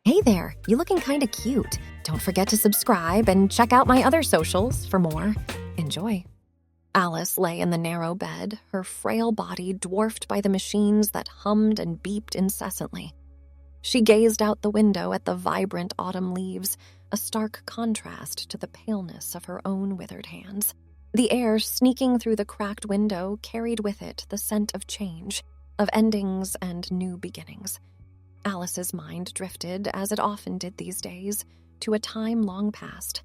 Hey there, you looking kinda cute. Don't forget to subscribe and check out my other socials for more. Enjoy. Alice lay in the narrow bed, her frail body dwarfed by the machines that hummed and beeped incessantly. She gazed out the window at the vibrant autumn leaves, a stark contrast to the paleness of her own withered hands. The air sneaking through the cracked window carried with it the scent of change, of endings and new beginnings. Alice's mind drifted, as it often did these days, to a time long past.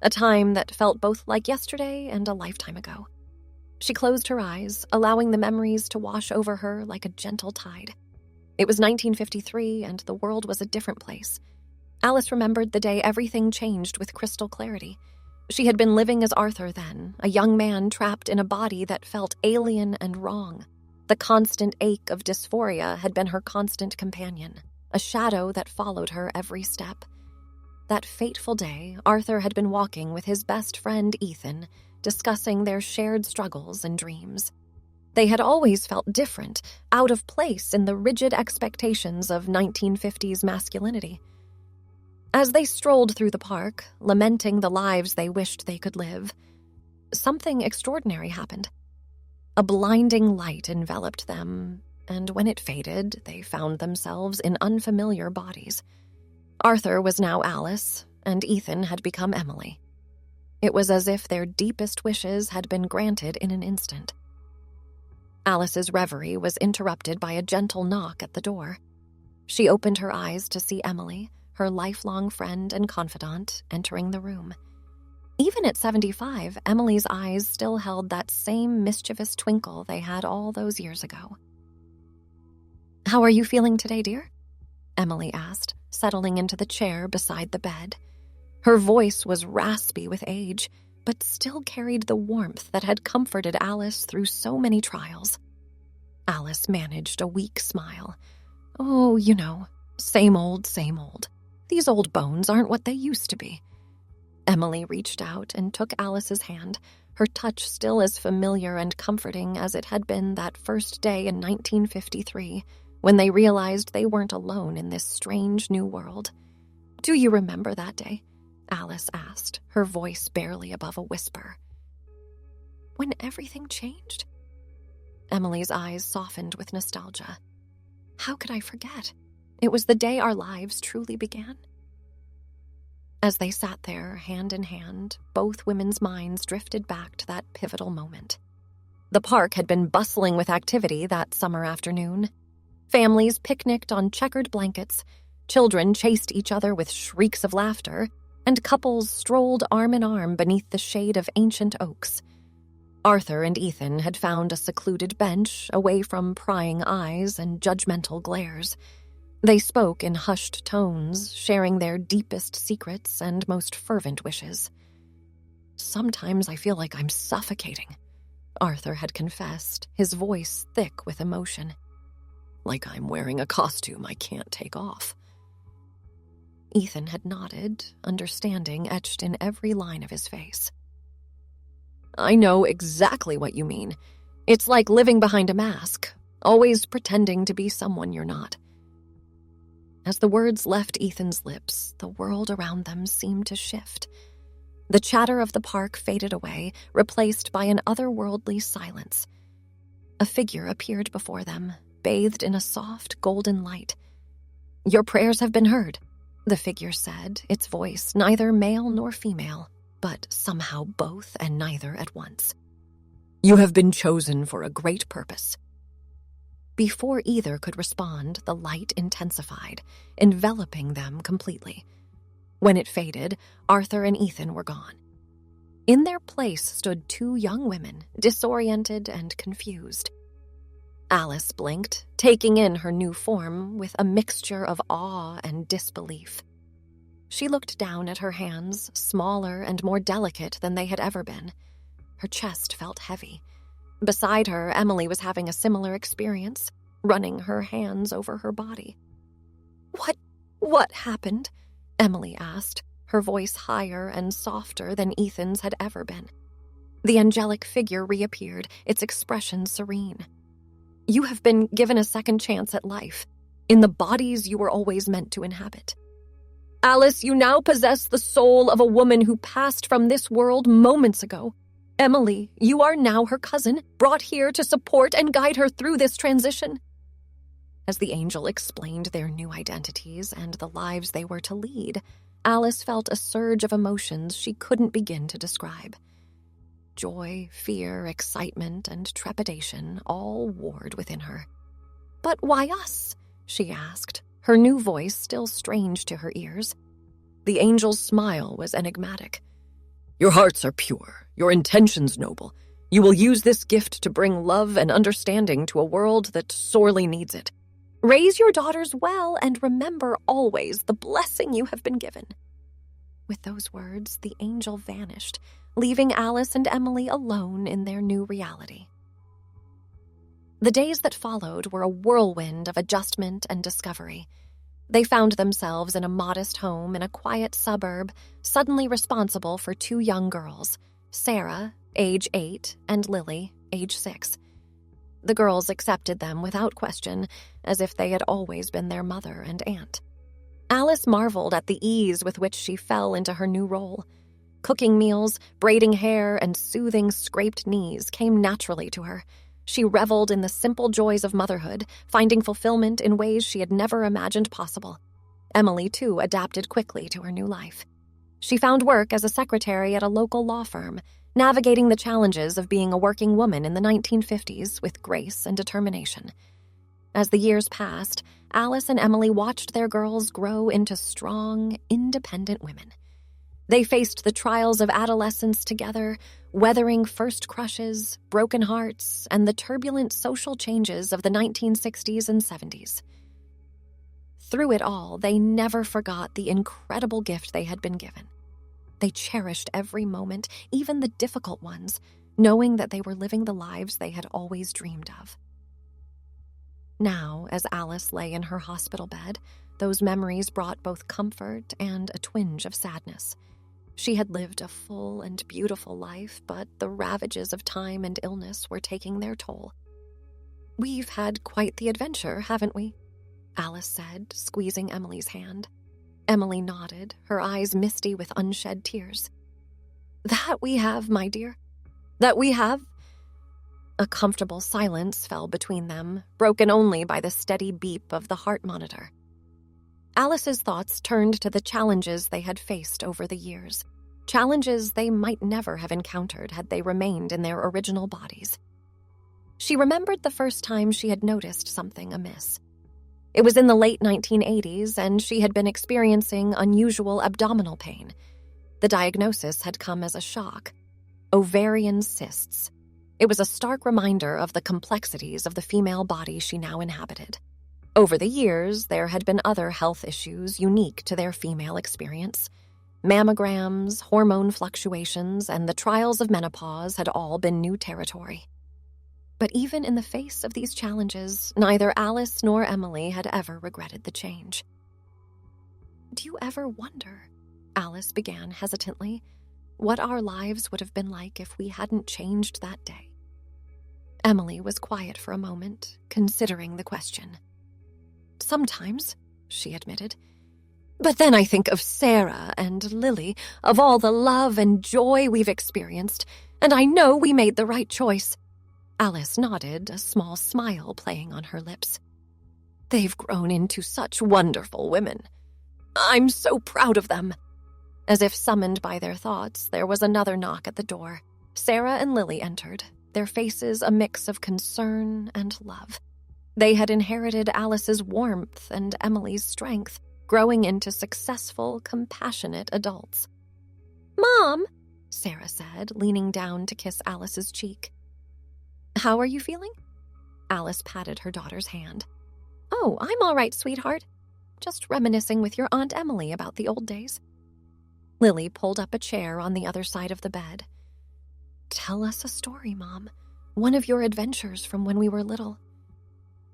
A time that felt both like yesterday and a lifetime ago. She closed her eyes, allowing the memories to wash over her like a gentle tide. It was 1953, and the world was a different place. Alice remembered the day everything changed with crystal clarity. She had been living as Arthur then, a young man trapped in a body that felt alien and wrong. The constant ache of dysphoria had been her constant companion, a shadow that followed her every step. That fateful day, Arthur had been walking with his best friend Ethan, discussing their shared struggles and dreams. They had always felt different, out of place in the rigid expectations of 1950s masculinity. As they strolled through the park, lamenting the lives they wished they could live, something extraordinary happened. A blinding light enveloped them, and when it faded, they found themselves in unfamiliar bodies. Arthur was now Alice, and Ethan had become Emily. It was as if their deepest wishes had been granted in an instant. Alice's reverie was interrupted by a gentle knock at the door. She opened her eyes to see Emily, her lifelong friend and confidant, entering the room. Even at 75, Emily's eyes still held that same mischievous twinkle they had all those years ago. "How are you feeling today, dear?" Emily asked, settling into the chair beside the bed. Her voice was raspy with age, but still carried the warmth that had comforted Alice through so many trials. Alice managed a weak smile. "Oh, you know, same old, same old. These old bones aren't what they used to be." Emily reached out and took Alice's hand, her touch still as familiar and comforting as it had been that first day in 1953, when they realized they weren't alone in this strange new world. "Do you remember that day?" Alice asked, her voice barely above a whisper. "When everything changed?" Emily's eyes softened with nostalgia. "How could I forget? It was the day our lives truly began." As they sat there, hand in hand, both women's minds drifted back to that pivotal moment. The park had been bustling with activity that summer afternoon. Families picnicked on checkered blankets, children chased each other with shrieks of laughter, and couples strolled arm in arm beneath the shade of ancient oaks. Arthur and Ethan had found a secluded bench away from prying eyes and judgmental glares. They spoke in hushed tones, sharing their deepest secrets and most fervent wishes. "Sometimes I feel like I'm suffocating," Arthur had confessed, his voice thick with emotion. "Like I'm wearing a costume I can't take off." Ethan had nodded, understanding etched in every line of his face. "I know exactly what you mean. It's like living behind a mask, always pretending to be someone you're not." As the words left Ethan's lips, the world around them seemed to shift. The chatter of the park faded away, replaced by an otherworldly silence. A figure appeared before them, bathed in a soft, golden light. "Your prayers have been heard," the figure said, its voice neither male nor female, but somehow both and neither at once. "You have been chosen for a great purpose." Before either could respond, the light intensified, enveloping them completely. When it faded, Arthur and Ethan were gone. In their place stood two young women, disoriented and confused. Alice blinked, taking in her new form with a mixture of awe and disbelief. She looked down at her hands, smaller and more delicate than they had ever been. Her chest felt heavy. Beside her, Emily was having a similar experience, running her hands over her body. What happened?" Emily asked, her voice higher and softer than Ethan's had ever been. The angelic figure reappeared, its expression serene. "You have been given a second chance at life, in the bodies you were always meant to inhabit. Alice, you now possess the soul of a woman who passed from this world moments ago. Emily, you are now her cousin, brought here to support and guide her through this transition." As the angel explained their new identities and the lives they were to lead, Alice felt a surge of emotions she couldn't begin to describe. Joy, fear, excitement, and trepidation all warred within her. "But why us?" she asked, her new voice still strange to her ears. The angel's smile was enigmatic. "Your hearts are pure, your intentions noble. You will use this gift to bring love and understanding to a world that sorely needs it. Raise your daughters well and remember always the blessing you have been given." With those words, the angel vanished, leaving Alice and Emily alone in their new reality. The days that followed were a whirlwind of adjustment and discovery. They found themselves in a modest home in a quiet suburb, suddenly responsible for 2 young girls, Sarah, age 8, and Lily, age 6. The girls accepted them without question, as if they had always been their mother and aunt. Alice marveled at the ease with which she fell into her new role. Cooking meals, braiding hair, and soothing scraped knees came naturally to her. She reveled in the simple joys of motherhood, finding fulfillment in ways she had never imagined possible. Emily, too, adapted quickly to her new life. She found work as a secretary at a local law firm, navigating the challenges of being a working woman in the 1950s with grace and determination. As the years passed, Alice and Emily watched their girls grow into strong, independent women. They faced the trials of adolescence together, weathering first crushes, broken hearts, and the turbulent social changes of the 1960s and 70s. Through it all, they never forgot the incredible gift they had been given. They cherished every moment, even the difficult ones, knowing that they were living the lives they had always dreamed of. Now, as Alice lay in her hospital bed, those memories brought both comfort and a twinge of sadness. She had lived a full and beautiful life, but the ravages of time and illness were taking their toll. "We've had quite the adventure, haven't we?" Alice said, squeezing Emily's hand. Emily nodded, her eyes misty with unshed tears. "That we have, my dear. That we have." A comfortable silence fell between them, broken only by the steady beep of the heart monitor. Alice's thoughts turned to the challenges they had faced over the years, challenges they might never have encountered had they remained in their original bodies. She remembered the first time she had noticed something amiss. It was in the late 1980s, and she had been experiencing unusual abdominal pain. The diagnosis had come as a shock. Ovarian cysts. It was a stark reminder of the complexities of the female body she now inhabited. Over the years, there had been other health issues unique to their female experience. Mammograms, hormone fluctuations, and the trials of menopause had all been new territory. But even in the face of these challenges, neither Alice nor Emily had ever regretted the change. "Do you ever wonder," Alice began hesitantly, "what our lives would have been like if we hadn't changed that day?" Emily was quiet for a moment, considering the question. "Sometimes," she admitted. "But then I think of Sarah and Lily, of all the love and joy we've experienced, and I know we made the right choice." Alice nodded, a small smile playing on her lips. "They've grown into such wonderful women. I'm so proud of them." As if summoned by their thoughts, there was another knock at the door. Sarah and Lily entered, their faces a mix of concern and love. They had inherited Alice's warmth and Emily's strength, growing into successful, compassionate adults. "Mom," Sarah said, leaning down to kiss Alice's cheek. "How are you feeling?" Alice patted her daughter's hand. "Oh, I'm all right, sweetheart. Just reminiscing with your Aunt Emily about the old days." Lily pulled up a chair on the other side of the bed. "Tell us a story, Mom. One of your adventures from when we were little."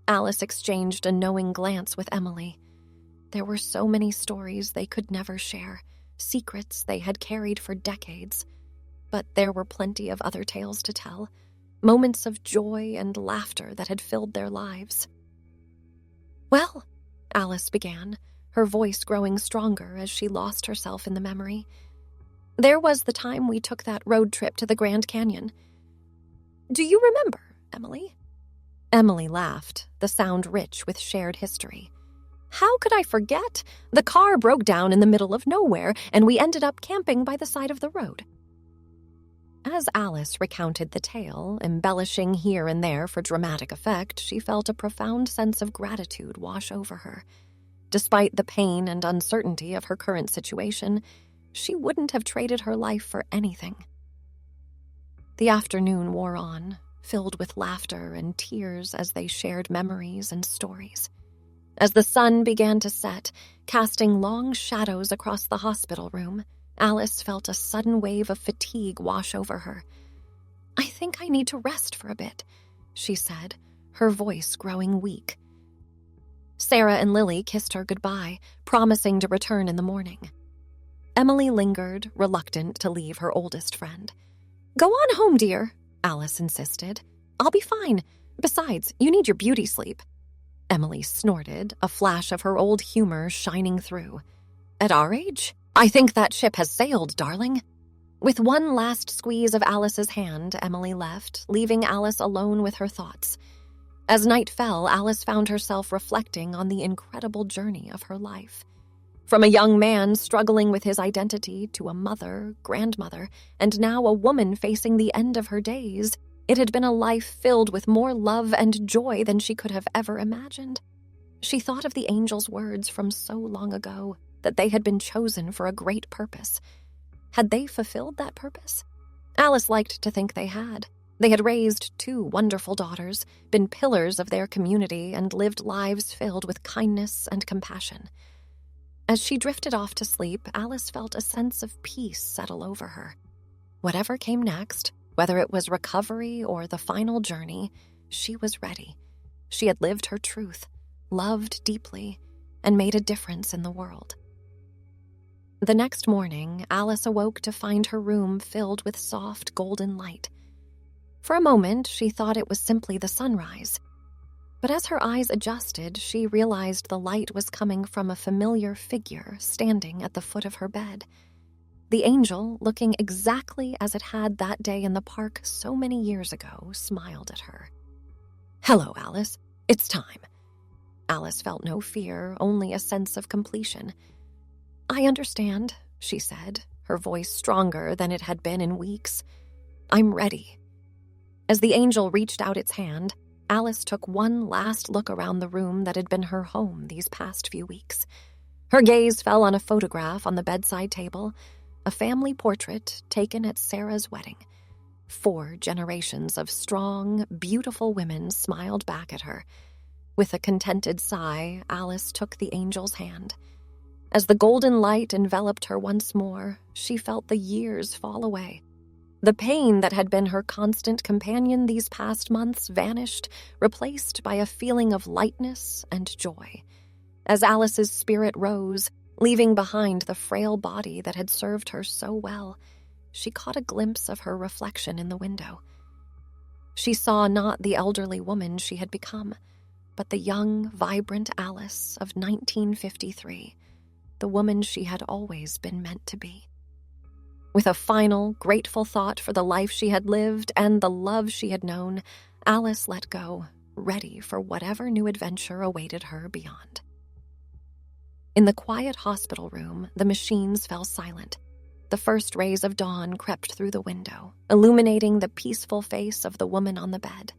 Alice exchanged a knowing glance with Emily. There were so many stories they could never share, secrets they had carried for decades. But there were plenty of other tales to tell, moments of joy and laughter that had filled their lives. "Well," Alice began, her voice growing stronger as she lost herself in the memory. "There was the time we took that road trip to the Grand Canyon. Do you remember, Emily?" Emily laughed, the sound rich with shared history. "How could I forget? The car broke down in the middle of nowhere, and we ended up camping by the side of the road." As Alice recounted the tale, embellishing here and there for dramatic effect, she felt a profound sense of gratitude wash over her. Despite the pain and uncertainty of her current situation, she wouldn't have traded her life for anything. The afternoon wore on, filled with laughter and tears as they shared memories and stories. As the sun began to set, casting long shadows across the hospital room, Alice felt a sudden wave of fatigue wash over her. "I think I need to rest for a bit," she said, her voice growing weak. Sarah and Lily kissed her goodbye, promising to return in the morning. Emily lingered, reluctant to leave her oldest friend. "Go on home, dear," Alice insisted. "I'll be fine. Besides, you need your beauty sleep." Emily snorted, a flash of her old humor shining through. "At our age? I think that ship has sailed, darling." With one last squeeze of Alice's hand, Emily left, leaving Alice alone with her thoughts. As night fell, Alice found herself reflecting on the incredible journey of her life. From a young man struggling with his identity to a mother, grandmother, and now a woman facing the end of her days, it had been a life filled with more love and joy than she could have ever imagined. She thought of the angel's words from so long ago, that they had been chosen for a great purpose. Had they fulfilled that purpose? Alice liked to think they had. They had raised 2 wonderful daughters, been pillars of their community, and lived lives filled with kindness and compassion. As she drifted off to sleep, Alice felt a sense of peace settle over her. Whatever came next, whether it was recovery or the final journey, she was ready. She had lived her truth, loved deeply, and made a difference in the world. The next morning, Alice awoke to find her room filled with soft golden light. For a moment, she thought it was simply the sunrise. But as her eyes adjusted, she realized the light was coming from a familiar figure standing at the foot of her bed. The angel, looking exactly as it had that day in the park so many years ago, smiled at her. "Hello, Alice. It's time." Alice felt no fear, only a sense of completion. "I understand," she said, her voice stronger than it had been in weeks. "I'm ready." As the angel reached out its hand, Alice took one last look around the room that had been her home these past few weeks. Her gaze fell on a photograph on the bedside table, a family portrait taken at Sarah's wedding. 4 generations of strong, beautiful women smiled back at her. With a contented sigh, Alice took the angel's hand. As the golden light enveloped her once more, she felt the years fall away. The pain that had been her constant companion these past months vanished, replaced by a feeling of lightness and joy. As Alice's spirit rose, leaving behind the frail body that had served her so well, she caught a glimpse of her reflection in the window. She saw not the elderly woman she had become, but the young, vibrant Alice of 1953, the woman she had always been meant to be. With a final, grateful thought for the life she had lived and the love she had known, Alice let go, ready for whatever new adventure awaited her beyond. In the quiet hospital room, the machines fell silent. The first rays of dawn crept through the window, illuminating the peaceful face of the woman on the bed.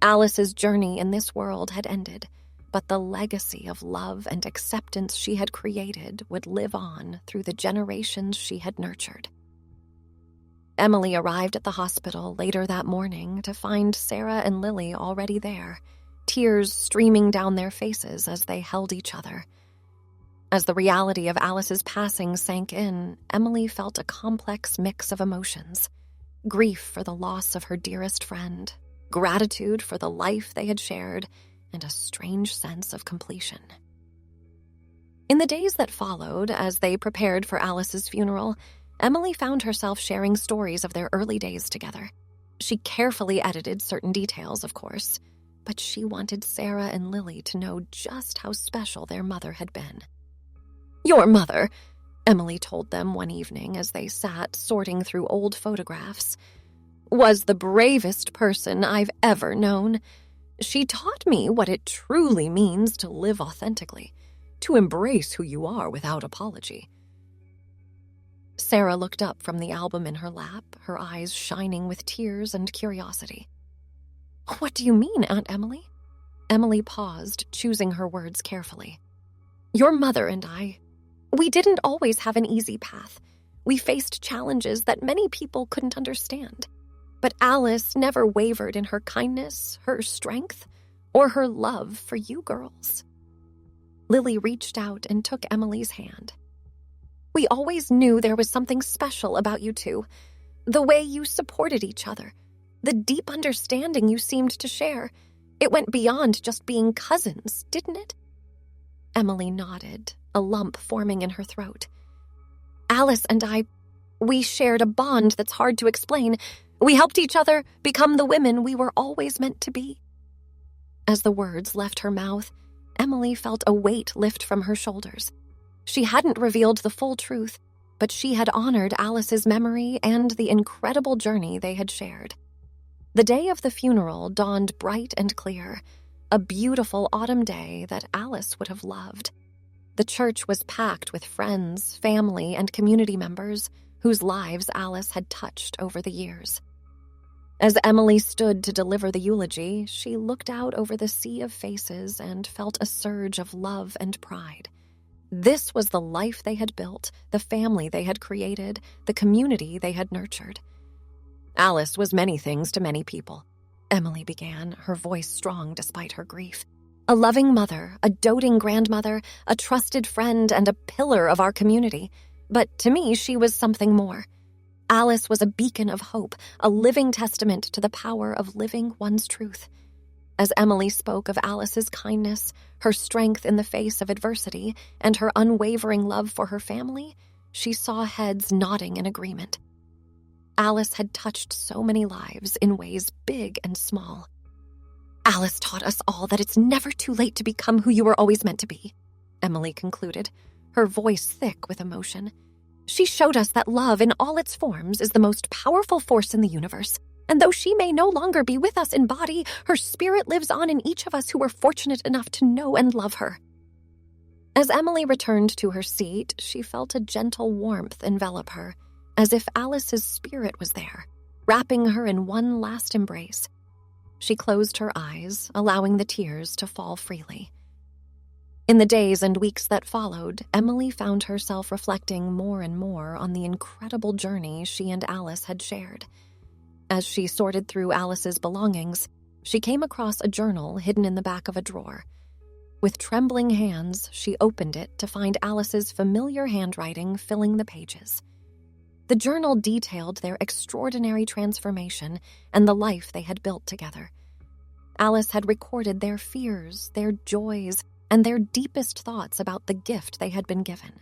Alice's journey in this world had ended, but the legacy of love and acceptance she had created would live on through the generations she had nurtured. Emily arrived at the hospital later that morning to find Sarah and Lily already there, tears streaming down their faces as they held each other. As the reality of Alice's passing sank in, Emily felt a complex mix of emotions: grief for the loss of her dearest friend, gratitude for the life they had shared, and a strange sense of completion. In the days that followed, as they prepared for Alice's funeral, Emily found herself sharing stories of their early days together. She carefully edited certain details, of course, but she wanted Sarah and Lily to know just how special their mother had been. "Your mother," Emily told them one evening as they sat sorting through old photographs, "was the bravest person I've ever known. She taught me what it truly means to live authentically, to embrace who you are without apology." Sarah looked up from the album in her lap, her eyes shining with tears and curiosity. "What do you mean, Aunt Emily?" Emily paused, choosing her words carefully. "Your mother and we didn't always have an easy path. We faced challenges that many people couldn't understand. But Alice never wavered in her kindness, her strength, or her love for you girls." Lily reached out and took Emily's hand. "We always knew there was something special about you two. The way you supported each other, the deep understanding you seemed to share. It went beyond just being cousins, didn't it?" Emily nodded, a lump forming in her throat. "Alice and we shared a bond that's hard to explain. We helped each other become the women we were always meant to be." As the words left her mouth, Emily felt a weight lift from her shoulders. She hadn't revealed the full truth, but she had honored Alice's memory and the incredible journey they had shared. The day of the funeral dawned bright and clear, a beautiful autumn day that Alice would have loved. The church was packed with friends, family, and community members whose lives Alice had touched over the years. As Emily stood to deliver the eulogy, she looked out over the sea of faces and felt a surge of love and pride. This was the life they had built, the family they had created, the community they had nurtured. Alice was many things to many people, Emily began, her voice strong despite her grief. A loving mother, a doting grandmother, a trusted friend, and a pillar of our community. But to me, she was something more. Alice was a beacon of hope, a living testament to the power of living one's truth. As Emily spoke of Alice's kindness, her strength in the face of adversity, and her unwavering love for her family, she saw heads nodding in agreement. Alice had touched so many lives in ways big and small. "Alice taught us all that it's never too late to become who you were always meant to be," Emily concluded, her voice thick with emotion. "She showed us that love in all its forms is the most powerful force in the universe, and though she may no longer be with us in body, her spirit lives on in each of us who were fortunate enough to know and love her." As Emily returned to her seat, she felt a gentle warmth envelop her, as if Alice's spirit was there, wrapping her in one last embrace. She closed her eyes, allowing the tears to fall freely. In the days and weeks that followed, Emily found herself reflecting more and more on the incredible journey she and Alice had shared. As she sorted through Alice's belongings, she came across a journal hidden in the back of a drawer. With trembling hands, she opened it to find Alice's familiar handwriting filling the pages. The journal detailed their extraordinary transformation and the life they had built together. Alice had recorded their fears, their joys, and their deepest thoughts about the gift they had been given.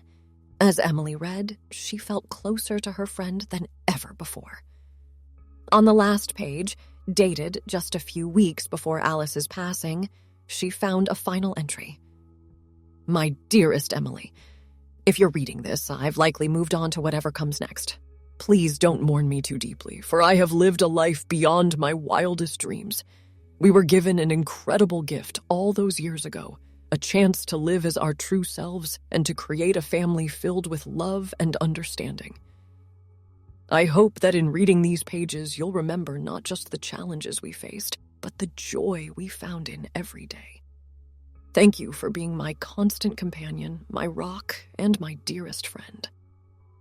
As Emily read, she felt closer to her friend than ever before. On the last page, dated just a few weeks before Alice's passing, she found a final entry. "My dearest Emily, if you're reading this, I've likely moved on to whatever comes next. Please don't mourn me too deeply, for I have lived a life beyond my wildest dreams. We were given an incredible gift all those years ago, a chance to live as our true selves and to create a family filled with love and understanding. I hope that in reading these pages, you'll remember not just the challenges we faced, but the joy we found in every day. Thank you for being my constant companion, my rock, and my dearest friend.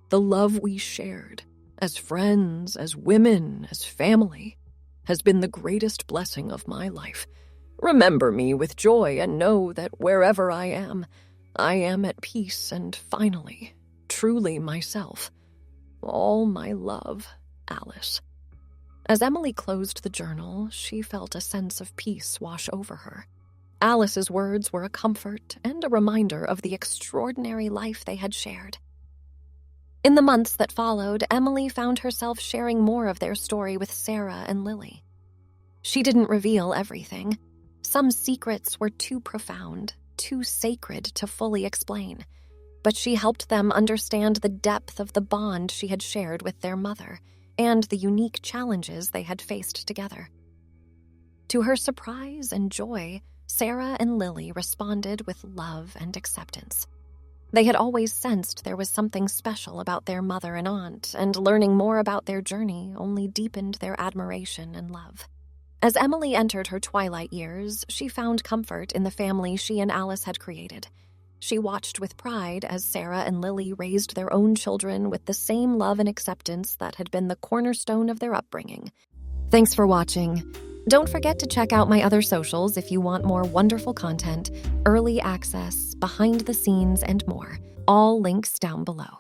The love we shared, as friends, as women, as family, has been the greatest blessing of my life. Remember me with joy and know that wherever I am at peace and finally, truly myself. All my love, Alice." As Emily closed the journal, she felt a sense of peace wash over her. Alice's words were a comfort and a reminder of the extraordinary life they had shared. In the months that followed, Emily found herself sharing more of their story with Sarah and Lily. She didn't reveal everything. Some secrets were too profound, too sacred to fully explain, but she helped them understand the depth of the bond she had shared with their mother and the unique challenges they had faced together. To her surprise and joy, Sarah and Lily responded with love and acceptance. They had always sensed there was something special about their mother and aunt, and learning more about their journey only deepened their admiration and love. As Emily entered her twilight years, she found comfort in the family she and Alice had created. She watched with pride as Sarah and Lily raised their own children with the same love and acceptance that had been the cornerstone of their upbringing. Thanks for watching. Don't forget to check out my other socials if you want more wonderful content, early access, behind the scenes, and more. All links down below.